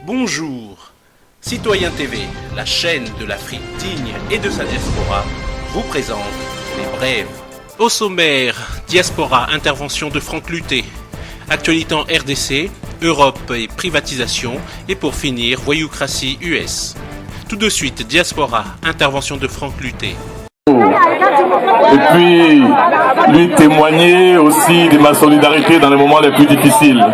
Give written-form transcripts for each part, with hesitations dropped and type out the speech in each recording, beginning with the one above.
Bonjour. Citoyen TV, la chaîne de l'Afrique digne et de sa diaspora, vous présente les brèves. Au sommaire, diaspora, intervention de Franck Luté, actualité en RDC, Europe et privatisation, et pour finir, voyoucratie US. Tout de suite, diaspora, intervention de Franck Luté. Et puis lui témoigner aussi de ma solidarité dans les moments les plus difficiles.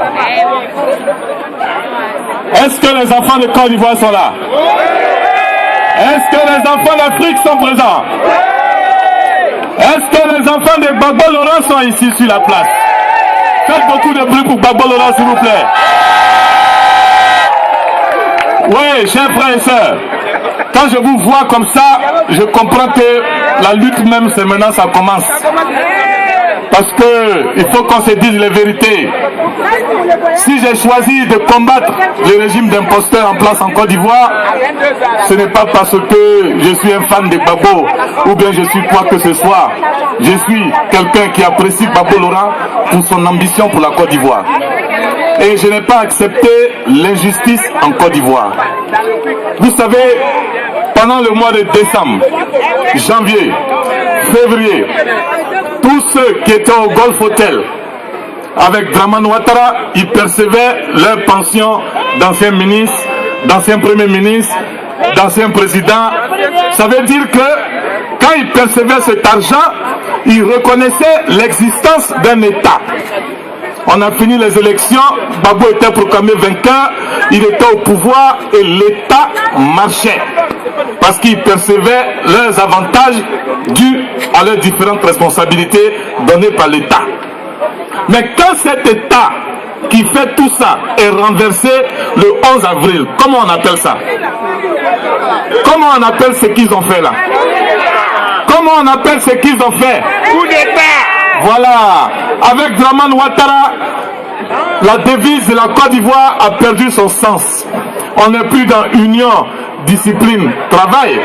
Est-ce que les enfants de Côte d'Ivoire sont là? Est-ce que les enfants d'Afrique sont présents? Est-ce que les enfants de Gbagbo Laurent sont ici sur la place? Faites beaucoup de bruit pour Gbagbo Laurent, s'il vous plaît. Oui, chers frères et sœurs, quand je vous vois comme ça, je comprends que la lutte même, c'est maintenant, ça commence. Parce que il faut qu'on se dise les vérités. Si j'ai choisi de combattre le régime d'imposteurs en place en Côte d'Ivoire, ce n'est pas parce que je suis un fan de Gbagbo ou bien je suis quoi que ce soit. Je suis quelqu'un qui apprécie Gbagbo Laurent pour son ambition pour la Côte d'Ivoire. Et je n'ai pas accepté l'injustice en Côte d'Ivoire. Vous savez, pendant le mois de décembre, janvier, février, tous ceux qui étaient au Golf Hotel avec Dramane Ouattara, ils percevaient leur pension d'anciens ministres, d'anciens premiers ministres, d'anciens présidents. Ça veut dire que quand ils percevaient cet argent, ils reconnaissaient l'existence d'un État. On a fini les élections, Gbagbo était proclamé vainqueur, il était au pouvoir et l'État marchait. Parce qu'ils percevaient leurs avantages dus à leurs différentes responsabilités données par l'État. Mais quand cet État qui fait tout ça est renversé le 11 avril, comment on appelle ça? Comment on appelle ce qu'ils ont fait là? Comment on appelle ce qu'ils ont fait? Coup d'État! Voilà, avec Dramane Ouattara, la devise de la Côte d'Ivoire a perdu son sens. On n'est plus dans union, discipline, travail.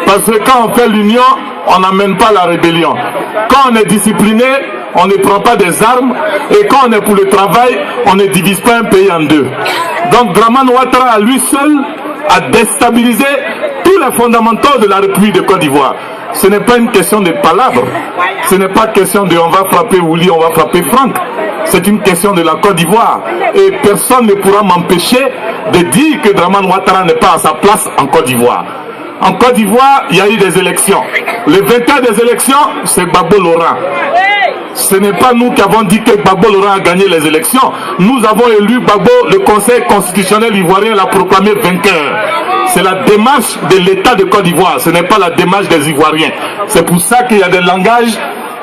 Parce que quand on fait l'union, on n'amène pas la rébellion. Quand on est discipliné, on ne prend pas des armes. Et quand on est pour le travail, on ne divise pas un pays en deux. Donc Dramane Ouattara, à lui seul, a déstabilisé tous les fondamentaux de la République de Côte d'Ivoire. Ce n'est pas une question de palabres. Ce n'est pas question de on va frapper Willy, on va frapper Franck. C'est une question de la Côte d'Ivoire. Et personne ne pourra m'empêcher de dire que Dramane Ouattara n'est pas à sa place en Côte d'Ivoire. En Côte d'Ivoire, il y a eu des élections. Le vainqueur des élections, c'est Gbagbo Laurent. Ce n'est pas nous qui avons dit que Gbagbo Laurent a gagné les élections. Nous avons élu Gbagbo, le Conseil constitutionnel ivoirien l'a proclamé vainqueur. C'est la démarche de l'État de Côte d'Ivoire, ce n'est pas la démarche des Ivoiriens. C'est pour ça qu'il y a des langages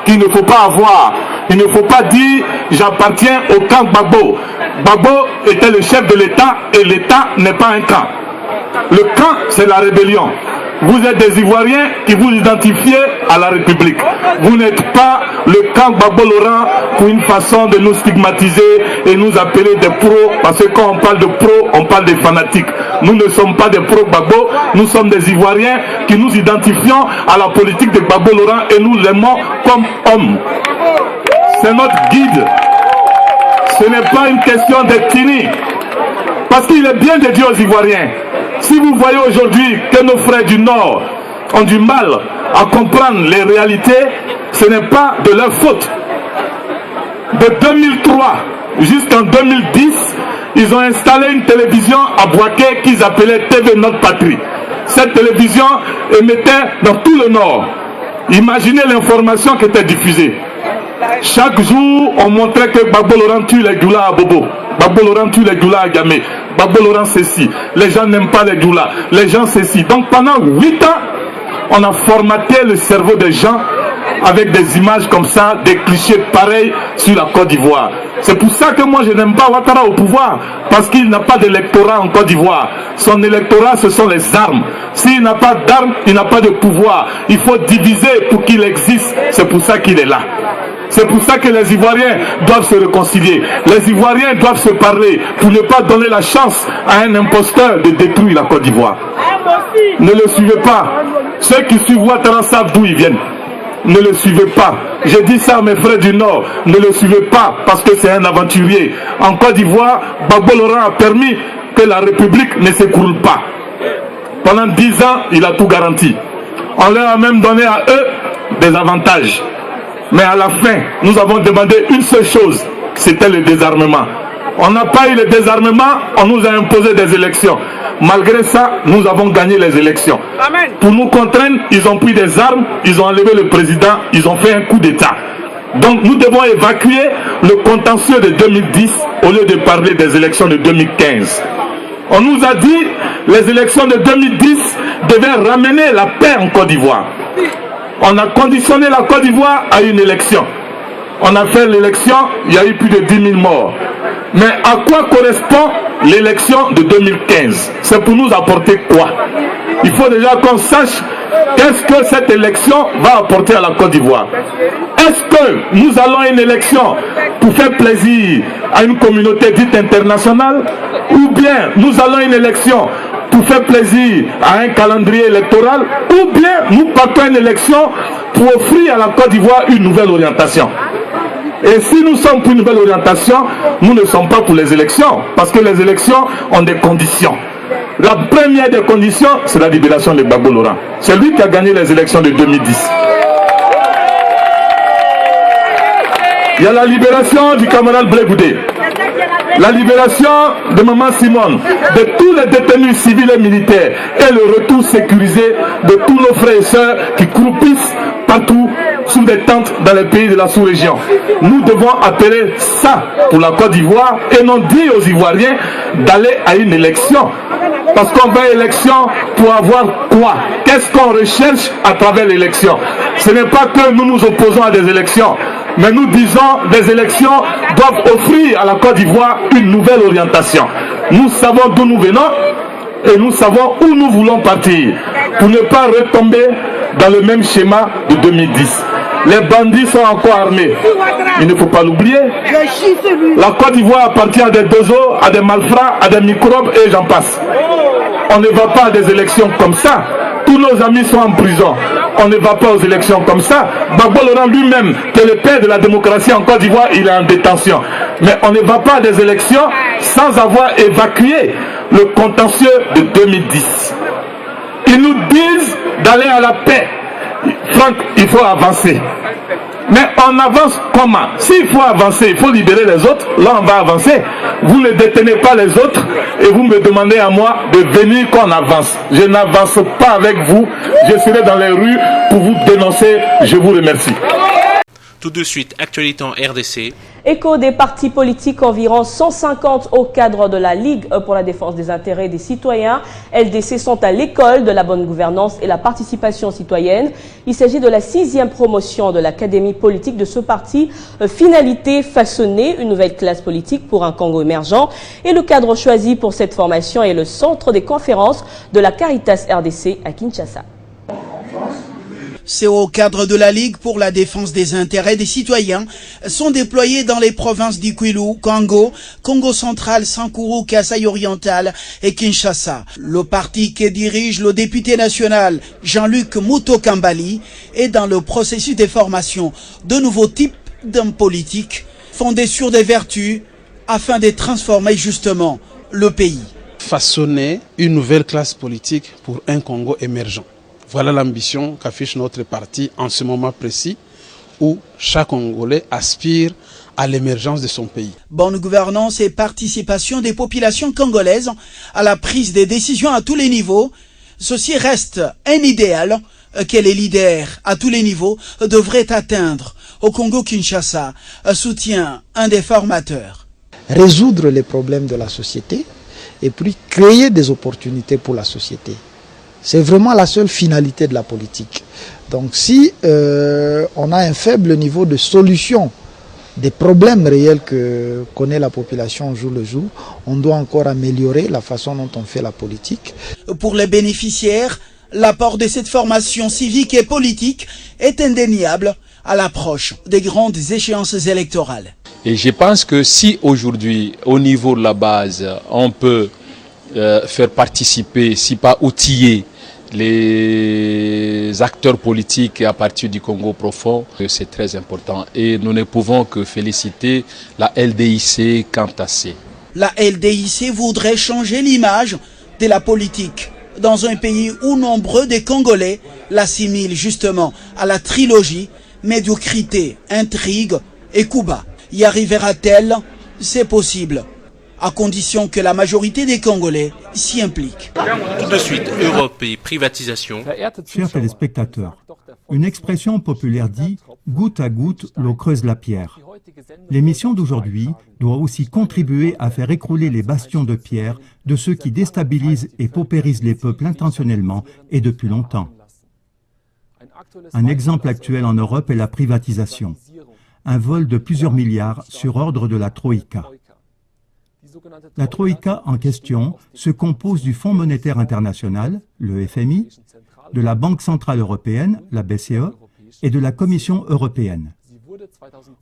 qu'il ne faut pas avoir. Il ne faut pas dire j'appartiens au camp Gbagbo. Gbagbo était le chef de l'État et l'État n'est pas un camp. Le camp, c'est la rébellion. Vous êtes des Ivoiriens qui vous identifiez à la République. Vous n'êtes pas le camp Gbagbo Laurent pour une façon de nous stigmatiser et nous appeler des pros. Parce que quand on parle de pros, on parle des fanatiques. Nous ne sommes pas des pros Gbagbo, nous sommes des Ivoiriens qui nous identifions à la politique de Gbagbo Laurent et nous l'aimons comme homme. C'est notre guide. Ce n'est pas une question d'ethnie. Parce qu'il est bien de dire aux Ivoiriens, si vous voyez aujourd'hui que nos frères du Nord ont du mal à comprendre les réalités, ce n'est pas de leur faute. De 2003 jusqu'en 2010, ils ont installé une télévision à Boaké qu'ils appelaient TV Notre Patrie. Cette télévision émettait dans tout le Nord. Imaginez l'information qui était diffusée. Chaque jour, on montrait que Gbagbo Laurent tue les doulas à Bobo. Gbagbo Laurent tue les doulas à Gamé. Gbagbo Laurent ceci. Les gens n'aiment pas les doulas. Les gens ceci. Donc pendant 8 ans, on a formaté le cerveau des gens avec des images comme ça, des clichés pareils sur la Côte d'Ivoire. C'est pour ça que moi je n'aime pas Ouattara au pouvoir, parce qu'il n'a pas d'électorat en Côte d'Ivoire. Son électorat, ce sont les armes. S'il n'a pas d'armes, il n'a pas de pouvoir. Il faut diviser pour qu'il existe. C'est pour ça qu'il est là. C'est pour ça que les Ivoiriens doivent se réconcilier. Les Ivoiriens doivent se parler pour ne pas donner la chance à un imposteur de détruire la Côte d'Ivoire. Ne le suivez pas. Ceux qui suivent Ouattara savent d'où ils viennent. Ne le suivez pas. Je dis ça à mes frères du Nord. Ne le suivez pas parce que c'est un aventurier. En Côte d'Ivoire, Gbagbo Laurent a permis que la République ne s'écroule pas. Pendant 10 ans, il a tout garanti. On leur a même donné à eux des avantages. Mais à la fin, nous avons demandé une seule chose, c'était le désarmement. On n'a pas eu le désarmement, on nous a imposé des élections. Malgré ça, nous avons gagné les élections. Amen. Pour nous contraindre, ils ont pris des armes, ils ont enlevé le président, ils ont fait un coup d'État. Donc nous devons évacuer le contentieux de 2010 au lieu de parler des élections de 2015. On nous a dit que les élections de 2010 devaient ramener la paix en Côte d'Ivoire. On a conditionné la Côte d'Ivoire à une élection. On a fait l'élection, il y a eu plus de 10 000 morts. Mais à quoi correspond l'élection de 2015? C'est pour nous apporter quoi? Il faut déjà qu'on sache qu'est-ce que cette élection va apporter à la Côte d'Ivoire. Est-ce que nous allons à une élection pour faire plaisir à une communauté dite internationale, ou bien nous allons à une élection pour faire plaisir à un calendrier électoral, ou bien nous partons à une élection pour offrir à la Côte d'Ivoire une nouvelle orientation? Et si nous sommes pour une nouvelle orientation, nous ne sommes pas pour les élections, parce que les élections ont des conditions. La première des conditions, c'est la libération de Gbagbo Laurent. C'est lui qui a gagné les élections de 2010. Il y a la libération du camarade Blé Goudé, la libération de Maman Simone, de tous les détenus civils et militaires, et le retour sécurisé de tous nos frères et sœurs qui croupissent partout sous des tentes dans les pays de la sous-région. Nous devons appeler ça pour la Côte d'Ivoire et non dire aux Ivoiriens d'aller à une élection. Parce qu'on va à l'élection pour avoir quoi? Qu'est-ce qu'on recherche à travers l'élection? Ce n'est pas que nous nous opposons à des élections, mais nous disons que les élections doivent offrir à la Côte d'Ivoire une nouvelle orientation. Nous savons d'où nous venons et nous savons où nous voulons partir pour ne pas retomber dans le même schéma de 2010. Les bandits sont encore armés. Il ne faut pas l'oublier. La Côte d'Ivoire appartient à des dozos, à des malfrats, à des microbes et j'en passe. On ne va pas à des élections comme ça. Tous nos amis sont en prison. On ne va pas aux élections comme ça. Gbagbo Laurent lui-même, qui est le père de la démocratie en Côte d'Ivoire, il est en détention. Mais on ne va pas à des élections sans avoir évacué le contentieux de 2010. Ils nous disent d'aller à la paix. Franck, il faut avancer. Mais on avance comment? S'il faut avancer, il faut libérer les autres. Là, on va avancer. Vous ne détenez pas les autres et vous me demandez à moi de venir qu'on avance. Je n'avance pas avec vous. Je serai dans les rues pour vous dénoncer. Je vous remercie. Tout de suite, actualité en RDC. Écho des partis politiques, environ 150 au cadre de la Ligue pour la défense des intérêts des citoyens. LDC sont à l'école de la bonne gouvernance et la participation citoyenne. Il s'agit de la 6e promotion de l'académie politique de ce parti. Finalité, façonner une nouvelle classe politique pour un Congo émergent. Et le cadre choisi pour cette formation est le centre des conférences de la Caritas RDC à Kinshasa. C'est au cadre de la Ligue pour la défense des intérêts des citoyens sont déployés dans les provinces du Kwilu, Congo, Congo central, Sankuru, Kasai oriental et Kinshasa. Le parti que dirige le député national Jean-Luc Muto Kambali est dans le processus de formation de nouveaux types d'hommes politiques fondés sur des vertus afin de transformer justement le pays. Façonner une nouvelle classe politique pour un Congo émergent. Voilà l'ambition qu'affiche notre parti en ce moment précis où chaque Congolais aspire à l'émergence de son pays. Bonne gouvernance et participation des populations congolaises à la prise des décisions à tous les niveaux. Ceci reste un idéal que les leaders à tous les niveaux devraient atteindre. Au Congo-Kinshasa, soutient un des formateurs. Résoudre les problèmes de la société et puis créer des opportunités pour la société. C'est vraiment la seule finalité de la politique. Donc si on a un faible niveau de solution des problèmes réels que connaît la population jour le jour, on doit encore améliorer la façon dont on fait la politique. Pour les bénéficiaires, l'apport de cette formation civique et politique est indéniable à l'approche des grandes échéances électorales. Et je pense que si aujourd'hui, au niveau de la base, on peut faire participer, si pas outiller, les acteurs politiques à partir du Congo profond, c'est très important. Et nous ne pouvons que féliciter la LDIC quant à ça. La LDIC voudrait changer l'image de la politique dans un pays où nombreux des Congolais l'assimilent justement à la trilogie médiocrité, intrigue et coup bas. Y arrivera-t-elle? C'est possible, à condition que la majorité des Congolais s'y impliquent. Tout de suite, Europe et privatisation. Chers téléspectateurs, une expression populaire dit « goutte à goutte, l'eau creuse la pierre ». L'émission d'aujourd'hui doit aussi contribuer à faire écrouler les bastions de pierre de ceux qui déstabilisent et paupérisent les peuples intentionnellement et depuis longtemps. Un exemple actuel en Europe est la privatisation. Un vol de plusieurs milliards sur ordre de la Troïka. La Troïka en question se compose du Fonds monétaire international, le FMI, de la Banque centrale européenne, la BCE, et de la Commission européenne.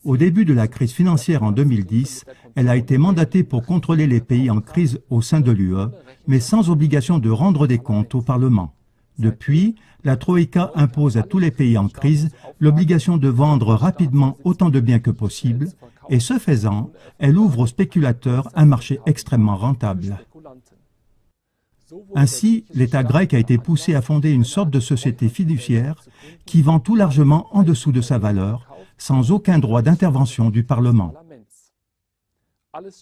Au début de la crise financière en 2010, elle a été mandatée pour contrôler les pays en crise au sein de l'UE, mais sans obligation de rendre des comptes au Parlement. Depuis, la Troïka impose à tous les pays en crise l'obligation de vendre rapidement autant de biens que possible, et ce faisant, elle ouvre aux spéculateurs un marché extrêmement rentable. Ainsi, l'État grec a été poussé à fonder une sorte de société fiduciaire qui vend tout largement en dessous de sa valeur, sans aucun droit d'intervention du Parlement.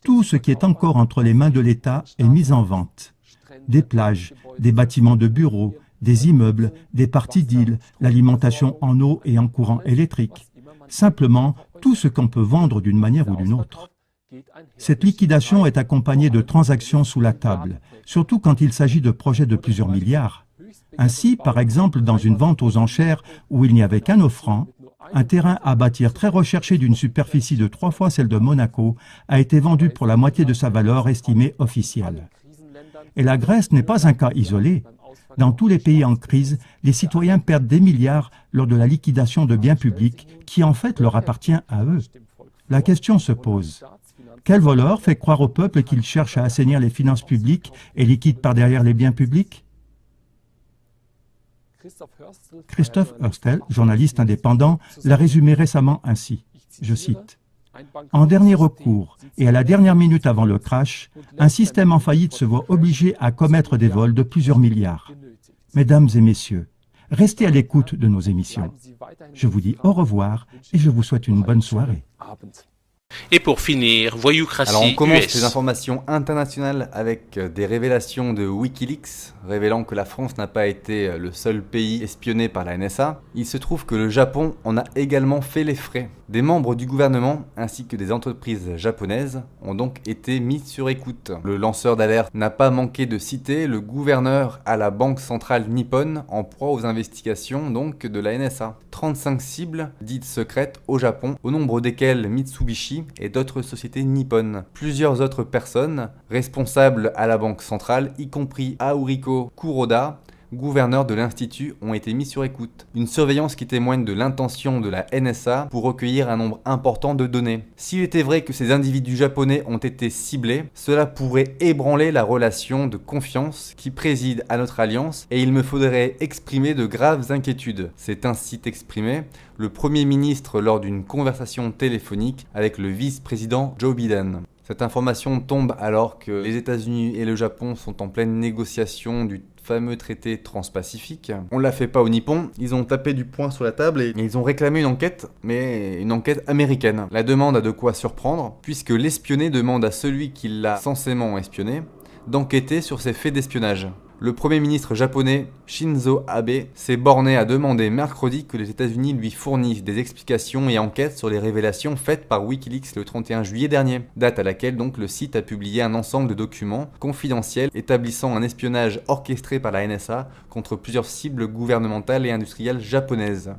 Tout ce qui est encore entre les mains de l'État est mis en vente. Des plages, des bâtiments de bureaux, des immeubles, des parties d'îles, l'alimentation en eau et en courant électrique. Simplement, tout ce qu'on peut vendre d'une manière ou d'une autre. Cette liquidation est accompagnée de transactions sous la table, surtout quand il s'agit de projets de plusieurs milliards. Ainsi, par exemple, dans une vente aux enchères où il n'y avait qu'un offrant, un terrain à bâtir très recherché d'une superficie de 3 fois celle de Monaco a été vendu pour la moitié de sa valeur estimée officielle. Et la Grèce n'est pas un cas isolé. Dans tous les pays en crise, les citoyens perdent des milliards lors de la liquidation de biens publics qui en fait leur appartient à eux. La question se pose. Quel voleur fait croire au peuple qu'il cherche à assainir les finances publiques et liquide par derrière les biens publics? Christophe Hurstel, journaliste indépendant, l'a résumé récemment ainsi, je cite, « En dernier recours et à la dernière minute avant le crash, un système en faillite se voit obligé à commettre des vols de plusieurs milliards. Mesdames et messieurs, restez à l'écoute de nos émissions. Je vous dis au revoir et je vous souhaite une bonne soirée. » Et pour finir, voyoucratie Alors on commence US. les informations internationales avec des révélations de Wikileaks, révélant que la France n'a pas été le seul pays espionné par la NSA. Il se trouve que le Japon en a également fait les frais. Des membres du gouvernement ainsi que des entreprises japonaises ont donc été mis sur écoute. Le lanceur d'alerte n'a pas manqué de citer le gouverneur à la Banque centrale nippone en proie aux investigations donc de la NSA. 35 cibles dites secrètes au Japon, au nombre desquelles Mitsubishi et d'autres sociétés nippones. Plusieurs autres personnes responsables à la Banque centrale, y compris Auriko Kuroda, gouverneur de l'Institut, ont été mis sur écoute. Une surveillance qui témoigne de l'intention de la NSA pour recueillir un nombre important de données. S'il était vrai que ces individus japonais ont été ciblés, cela pourrait ébranler la relation de confiance qui préside à notre alliance et il me faudrait exprimer de graves inquiétudes. C'est ainsi exprimé le Premier ministre lors d'une conversation téléphonique avec le vice-président Joe Biden. Cette information tombe alors que les États-Unis et le Japon sont en pleine négociation du fameux traité transpacifique. On l'a fait pas au Nippon, ils ont tapé du poing sur la table et ils ont réclamé une enquête, mais une enquête américaine. La demande a de quoi surprendre, puisque l'espionné demande à celui qui l'a censément espionné d'enquêter sur ses faits d'espionnage. Le Premier ministre japonais Shinzo Abe s'est borné à demander mercredi que les États-Unis lui fournissent des explications et enquêtes sur les révélations faites par Wikileaks le 31 juillet dernier, date à laquelle donc le site a publié un ensemble de documents confidentiels établissant un espionnage orchestré par la NSA contre plusieurs cibles gouvernementales et industrielles japonaises.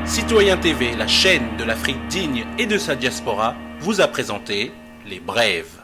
Citoyen TV, la chaîne de l'Afrique digne et de sa diaspora, vous a présenté Les Brèves.